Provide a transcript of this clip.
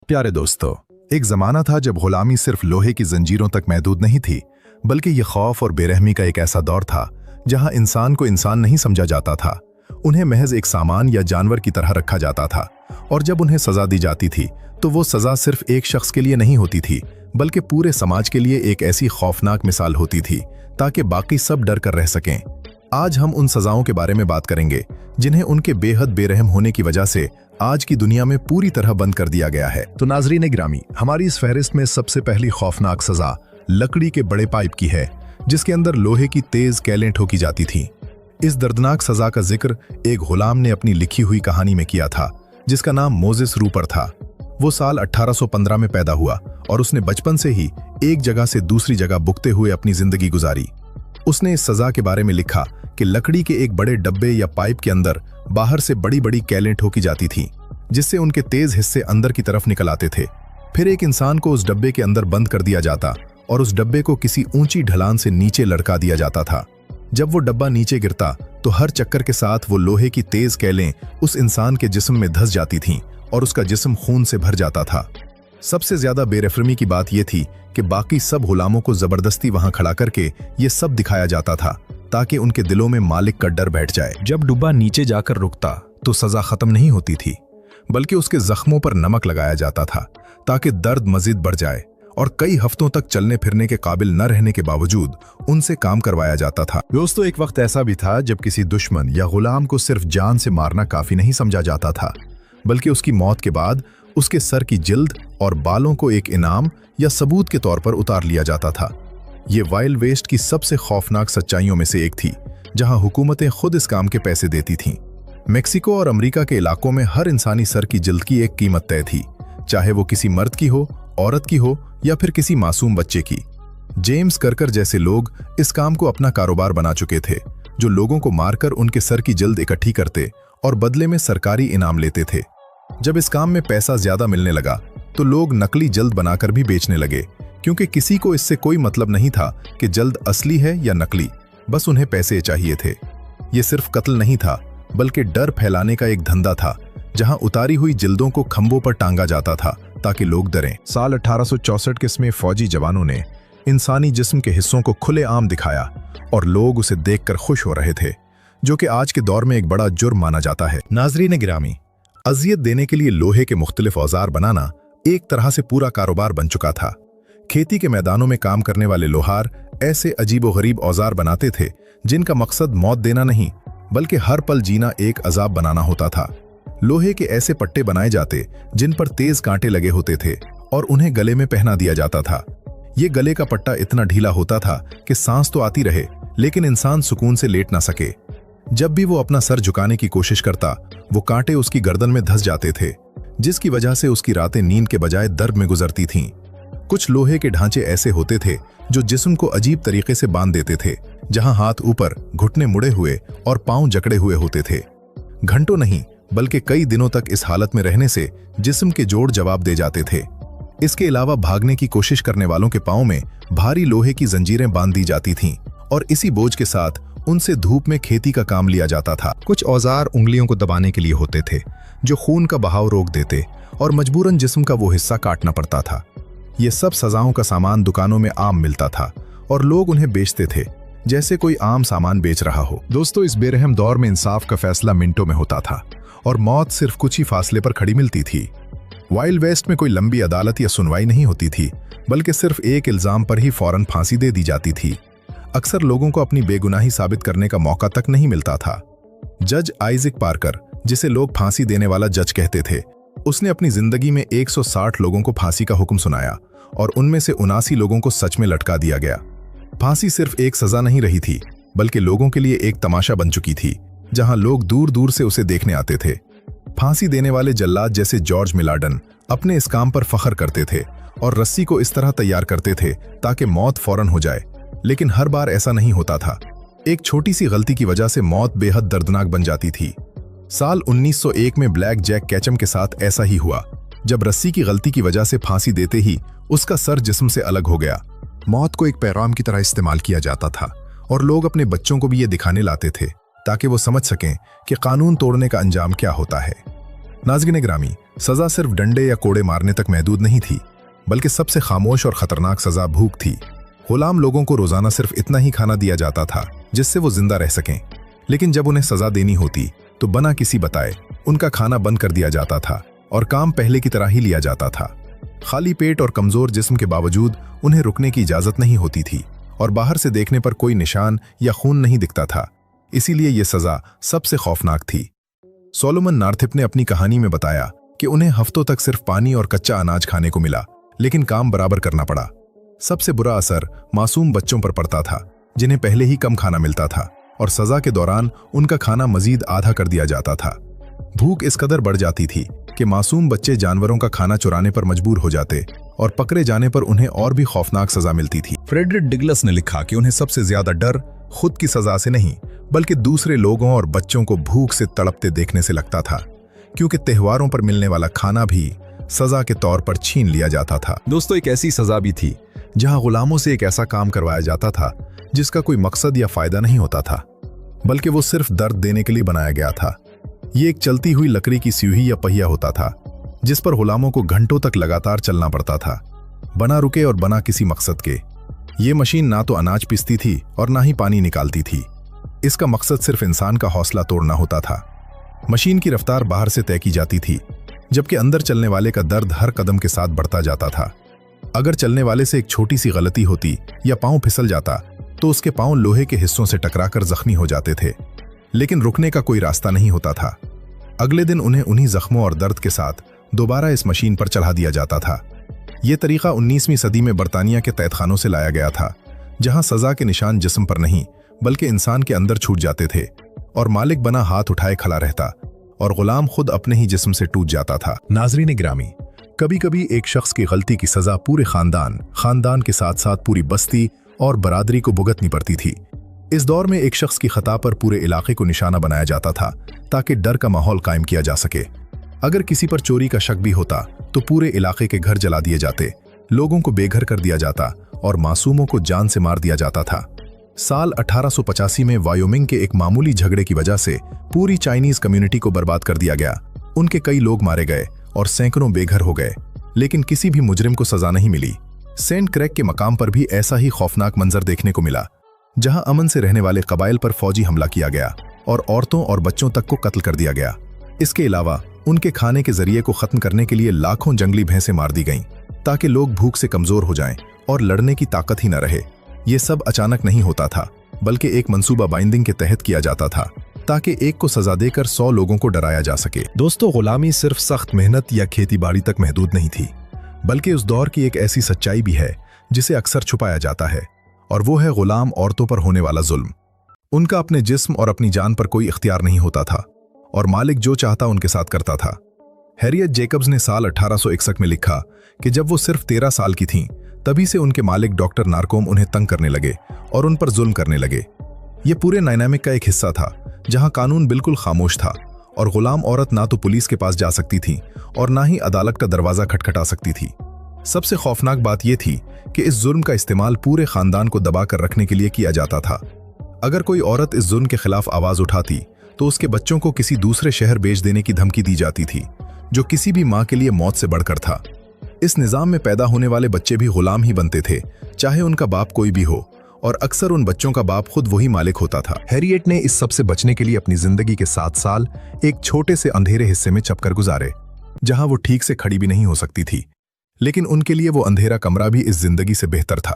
प्यारे दोस्तों, एक जमाना था जब गुलामी सिर्फ लोहे की जंजीरों तक महदूद नहीं थी, बल्कि ये खौफ और बेरहमी का एक ऐसा दौर था जहां इंसान को इंसान नहीं समझा जाता था। उन्हें महज एक सामान या जानवर की तरह रखा जाता था, और जब उन्हें सजा दी जाती थी तो वो सजा सिर्फ एक शख्स के लिए नहीं होती थी, बल्कि पूरे समाज के लिए एक ऐसी खौफनाक मिसाल होती थी ताकि बाकी सब डर कर रह सकें। आज हम उन सजाओं के बारे में बात करेंगे जिन्हें उनके बेहद बेरहम होने की वजह से आज की दुनिया में पूरी तरह बंद कर दिया गया है। तो नाजरीन गिरामी, हमारी इस फहरिस्त में सबसे पहली खौफनाक सजा लकड़ी के बड़े पाइप की है, जिसके अंदर लोहे की तेज कैलें ठोकी जाती थीं। इस दर्दनाक सजा का जिक्र एक गुलाम ने अपनी लिखी हुई कहानी में किया था, जिसका नाम मोजेस रूपर था। वो साल 1815 में पैदा हुआ और उसने बचपन से ही एक जगह से दूसरी जगह बुकते हुए अपनी जिंदगी गुजारी। उसने इस सजा के बारे में लिखा कि लकड़ी के एक बड़े डब्बे या पाइप के अंदर बाहर से बड़ी बड़ी कैलें ठोकी जाती थीं, जिससे उनके तेज हिस्से अंदर की तरफ निकल आते थे। फिर एक इंसान को उस डब्बे के अंदर बंद कर दिया जाता और उस डब्बे को किसी ऊंची ढलान से नीचे लटका दिया जाता था। जब वो डब्बा नीचे गिरता तो हर चक्कर के साथ वो लोहे की तेज कैलें उस इंसान के जिस्म में धंस जाती थीं और उसका जिस्म खून से भर जाता था। सबसे ज्यादा बेरहमी की बात यह थी कि बाकी सब गुलामों को जबरदस्ती वहां खड़ा करके ये सब दिखाया जाता था ताकि उनके दिलों में मालिक का डर बैठ जाए। जब डब्बा नीचे जाकर रुकता तो सजा खत्म नहीं होती थी, बल्कि उसके जख्मों पर नमक लगाया जाता था ताकि दर्द मजीद बढ़ जाए, और कई हफ्तों तक चलने फिरने के काबिल न रहने के बावजूद उनसे काम करवाया जाता था। दोस्तों, एक वक्त ऐसा भी था जब किसी दुश्मन या गुलाम को सिर्फ जान से मारना काफी नहीं समझा जाता था, बल्कि उसकी मौत के बाद उसके सर की जिल्द और बालों को एक इनाम या सबूत के तौर पर उतार लिया जाता था। ये वाइल्ड वेस्ट की सबसे खौफनाक सच्चाइयों में से एक थी, जहां हुकूमतें खुद इस काम के पैसे देती थीं। मेक्सिको और अमेरिका के इलाकों में हर इंसानी सर की जिल्द की एक कीमत तय थी, चाहे वो किसी मर्द की हो, औरत की हो या फिर किसी मासूम बच्चे की। जेम्स कर्कर जैसे लोग इस काम को अपना कारोबार बना चुके थे, जो लोगों को मारकर उनके सर की जिल्द इकट्ठी करते और बदले में सरकारी इनाम लेते थे। जब इस काम में पैसा ज्यादा मिलने लगा तो लोग नकली जल्द बनाकर भी बेचने लगे, क्योंकि किसी को इससे कोई मतलब नहीं था कि जल्द असली है या नकली, बस उन्हें पैसे चाहिए थे। ये सिर्फ कत्ल नहीं था, बल्कि डर फैलाने का एक धंधा था, जहां उतारी हुई जिल्दों को खंभों पर टांगा जाता था ताकि लोग डरें। साल 1864 के इसमें फौजी जवानों ने इंसानी जिस्म के हिस्सों को खुलेआम दिखाया और लोग उसे देखकर खुश हो रहे थे, जो कि आज के दौर में एक बड़ा जुर्म माना जाता है। नाजरीन गिरामी, अजियत देने के लिए लोहे के मुख्तलिफ औजार बनाना एक तरह से पूरा कारोबार बन चुका था। खेती के मैदानों में काम करने वाले लोहार ऐसे अजीबोगरीब औजार बनाते थे जिनका मकसद मौत देना नहीं, बल्कि हर पल जीना एक अजाब बनाना होता था। लोहे के ऐसे पट्टे बनाए जाते जिन पर तेज कांटे लगे होते थे और उन्हें गले में पहना दिया जाता था। ये गले का पट्टा इतना ढीला होता था कि सांस तो आती रहे, लेकिन इंसान सुकून से लेट ना सके। जब भी वो अपना सर झुकाने की कोशिश करता, वो कांटे उसकी गर्दन में धंस जाते थे, जिसकी वजह से उसकी रातें नींद के बजाय दर्द में गुजरती थीं। कुछ लोहे के ढांचे ऐसे होते थे जो जिस्म को अजीब तरीके से बांध देते थे, जहां हाथ ऊपर, घुटने मुड़े हुए और पांव जकड़े हुए होते थे। घंटों नहीं, बल्कि कई दिनों तक इस हालत में रहने से जिस्म के जोड़ जवाब दे जाते थे। इसके अलावा भागने की कोशिश करने वालों के पांव में भारी लोहे की जंजीरें बांध दी जाती थीं और इसी बोझ के साथ उनसे धूप में खेती का काम लिया जाता था। कुछ औजार उंगलियों को दबाने के लिए होते थे, जो खून का बहाव रोक देते और मजबूरन जिस्म का वो हिस्सा काटना पड़ता था। ये सब सजाओं का सामान दुकानों में आम मिलता था और लोग उन्हें बेचते थे जैसे कोई आम सामान बेच रहा हो। दोस्तों, इस बेरहम दौर में इंसाफ का फैसला मिनटों में होता था और मौत सिर्फ कुछ ही फासले पर खड़ी मिलती थी। वाइल्ड वेस्ट में कोई लंबी अदालत या सुनवाई नहीं होती थी, बल्कि सिर्फ एक इल्जाम पर ही फौरन फांसी दे दी जाती थी। अक्सर लोगों को अपनी बेगुनाही साबित करने का मौका तक नहीं मिलता था। जज आइजक पार्कर, जिसे लोग फांसी देने वाला जज कहते थे, उसने अपनी जिंदगी में 160 लोगों को फांसी का हुक्म सुनाया और उनमें से 79 लोगों को सच में लटका दिया गया। फांसी सिर्फ एक सजा नहीं रही थी, बल्कि लोगों के लिए एक तमाशा बन चुकी थी, जहां लोग दूर दूर से उसे देखने आते थे। फांसी देने वाले जल्लाद जैसे जॉर्ज मिलार्डन अपने इस काम पर फख्र करते थे और रस्सी को इस तरह तैयार करते थे ताकि मौत फौरन हो जाए, लेकिन हर बार ऐसा नहीं होता था। एक छोटी सी गलती की वजह से मौत बेहद दर्दनाक बन जाती थी। साल 1901 में ब्लैक जैक कैचम के साथ ऐसा ही हुआ, जब रस्सी की गलती की वजह से फांसी देते ही उसका सर जिस्म से अलग हो गया। मौत को एक पैगाम की तरह इस्तेमाल किया जाता था और लोग अपने बच्चों को भी ये दिखाने लाते थे ताकि वो समझ सकें कि कानून तोड़ने का अंजाम क्या होता है। नाज़रीन ग्रामी, सजा सिर्फ डंडे या कोड़े मारने तक महदूद नहीं थी, बल्कि सबसे खामोश और खतरनाक सजा भूख थी। गुलाम लोगों को रोजाना सिर्फ इतना ही खाना दिया जाता था जिससे वो जिंदा रह सकें, लेकिन जब उन्हें सजा देनी होती तो बिना किसी बताए उनका खाना बंद कर दिया जाता था और काम पहले की तरह ही लिया जाता था। खाली पेट और कमजोर जिस्म के बावजूद उन्हें रुकने की इजाजत नहीं होती थी और बाहर से देखने पर कोई निशान या खून नहीं दिखता था, इसीलिए यह सजा सबसे खौफनाक थी। सोलोमन नार्थिप ने अपनी कहानी में बताया कि उन्हें हफ्तों तक सिर्फ पानी और कच्चा अनाज खाने को मिला, लेकिन काम बराबर करना पड़ा। सबसे बुरा असर मासूम बच्चों पर पड़ता था, जिन्हें पहले ही कम खाना मिलता था और सजा के दौरान उनका खाना मजीद आधा कर दिया जाता था। भूख इस कदर बढ़ जाती थी कि मासूम बच्चे जानवरों का खाना चुराने पर मजबूर हो जाते और पकड़े जाने पर उन्हें और भी खौफनाक सजा मिलती थी। फ्रेडरिक डिगलस ने लिखा कि उन्हें सबसे ज्यादा डर खुद की सजा से नहीं, बल्कि दूसरे लोगों और बच्चों को भूख से तड़पते देखने से लगता था, क्योंकि त्योहारों पर मिलने वाला खाना भी सजा के तौर पर छीन लिया जाता था। दोस्तों, एक ऐसी सजा भी थी जहां गुलामों से एक ऐसा काम करवाया जाता था जिसका कोई मकसद या फायदा नहीं होता था, बल्कि वो सिर्फ दर्द देने के लिए बनाया गया था। ये एक चलती हुई लकड़ी की सीढ़ी या पहिया होता था जिस पर गुलामों को घंटों तक लगातार चलना पड़ता था, बना रुके और बना किसी मकसद के। ये मशीन ना तो अनाज पीसती थी और ना ही पानी निकालती थी। इसका मकसद सिर्फ इंसान का हौसला तोड़ना होता था। मशीन की रफ्तार बाहर से तय की जाती थी, जबकि अंदर चलने वाले का दर्द हर कदम के साथ बढ़ता जाता था। अगर चलने वाले से एक छोटी सी गलती होती या पांव फिसल जाता तो उसके पांव लोहे के हिस्सों से टकराकर जख्मी हो जाते थे, लेकिन रुकने का कोई रास्ता नहीं होता था। अगले दिन उन्हें उन्हीं जख्मों और दर्द के साथ दोबारा इस मशीन पर चढ़ा दिया जाता था। यह तरीका 19वीं सदी में बरतानिया के कैदखानों से लाया गया था, जहां सजा के निशान जिस्म पर नहीं बल्कि इंसान के अंदर छूट जाते थे और मालिक बना हाथ उठाए खड़ा रहता और गुलाम खुद अपने ही जिस्म से टूट जाता था। नाज़रीन ग्रामी, कभी कभी एक शख्स की गलती की सजा पूरे खानदान के साथ साथ पूरी बस्ती और बरादरी को भुगतनी पड़ती थी। इस दौर में एक शख्स की खता पर पूरे इलाके को निशाना बनाया जाता था ताकि डर का माहौल कायम किया जा सके। अगर किसी पर चोरी का शक भी होता तो पूरे इलाके के घर जला दिए जाते, लोगों को बेघर कर दिया जाता और मासूमों को जान से मार दिया जाता था। साल 1885 में वायोमिंग के एक मामूली झगड़े की वजह से पूरी चाइनीज कम्युनिटी को बर्बाद कर दिया गया। उनके कई लोग मारे गए और सैकड़ों बेघर हो गए, लेकिन किसी भी मुजरिम को सजा नहीं मिली। सेंट क्रैक के मकाम पर भी ऐसा ही खौफनाक मंजर देखने को मिला, जहां अमन से रहने वाले कबाइल पर फौजी हमला किया गया और औरतों और बच्चों तक को कत्ल कर दिया गया। इसके अलावा उनके खाने के जरिए को खत्म करने के लिए लाखों जंगली भैंसें मार दी गईं, ताकि लोग भूख से कमजोर हो जाएं और लड़ने की ताकत ही न रहे। ये सब अचानक नहीं होता था, बल्कि एक मंसूबा बाइंडिंग के तहत किया जाता था, ताकि एक को सजा देकर 100 लोगों को डराया जा सके। दोस्तों, गुलामी सिर्फ सख्त मेहनत या खेती बाड़ी तक महदूद नहीं थी, बल्कि उस दौर की एक ऐसी सच्चाई भी है जिसे अक्सर छुपाया जाता है, और वो है गुलाम औरतों पर होने वाला जुल्म। उनका अपने जिस्म और अपनी जान पर कोई इख्तियार नहीं होता था और मालिक जो चाहता उनके साथ करता था। हैरियट जेकब्स ने साल 1861 में लिखा कि जब वो सिर्फ 13 साल की थीं, तभी से उनके मालिक डॉक्टर नारकोम उन्हें तंग करने लगे और उन पर जुल्म करने लगे। ये पूरे डायनामिक का एक हिस्सा था जहां कानून बिल्कुल खामोश था और गुलाम औरत ना तो पुलिस के पास जा सकती थी और ना ही अदालत का दरवाजा खटखटा सकती थी। सबसे खौफनाक बात यह थी कि इस जुल्म का इस्तेमाल पूरे खानदान को दबा कर रखने के लिए किया जाता था। अगर कोई औरत इस जुल्म के खिलाफ आवाज उठाती तो उसके बच्चों को किसी दूसरे शहर भेज देने की धमकी दी जाती थी, जो किसी भी मां के लिए मौत से बढ़कर था। इस निजाम में पैदा होने वाले बच्चे भी गुलाम ही बनते थे, चाहे उनका बाप कोई भी हो, और अक्सर उन बच्चों का बाप खुद वही मालिक होता था। हैरियट ने इस सब से बचने के लिए अपनी जिंदगी के 7 साल एक छोटे से अंधेरे हिस्से में छपकर गुजारे, जहां वो ठीक से खड़ी भी नहीं हो सकती थी, लेकिन उनके लिए वो अंधेरा कमरा भी इस जिंदगी से बेहतर था।